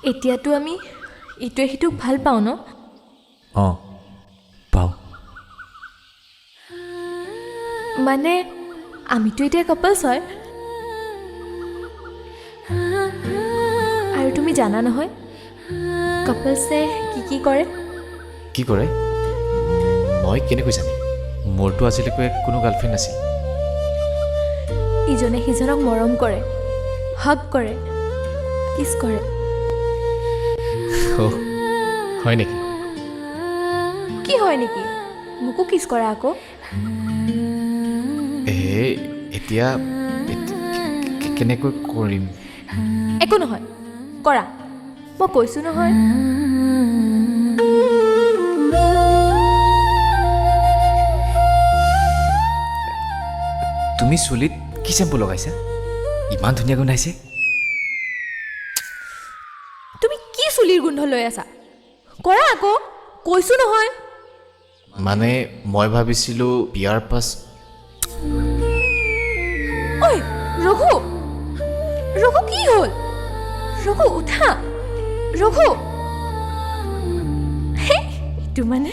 এতিয়াতো আমি ইটোৱে সিটোক ভাল পাওঁ ন? অঁ পাওঁ। মানে আমিতো এতিয়া কাপলছ হয়। আৰু তুমি জানা নহয় কাপলছে কি কি কৰে? কি কৰে? মই কেনেকৈ জানিম? মোৰতো আজিলৈকে কোনো গাৰ্লফ্ৰেণ্ড নাছিল। ইজনে সিজনক মৰম কৰে, হাগ কৰে, কিছ কৰে। অ' হয় নেকি? কি হয় নেকি? মোকো কিছ কৰা আকৌ। এতিয়া কেনেকৈ কৰিম? একো নহয়, কৰা। মই কৈছোঁ নহয়। তুমি চুলিত কি চেম্পু লগাইছা? ইমান ধুনীয়া গোন্ধাইছে। তুমি কি চুলিৰ গোন্ধ লৈ আছা? কৰা আকৌ, কৈছোঁ নহয়। মানে মই ভাবিছিলোঁ বিয়াৰ পাছ। ঐ ৰঘু, ৰঘু কি হ'ল? ৰঘু উঠা, ৰঘু। হে, এইটো মানে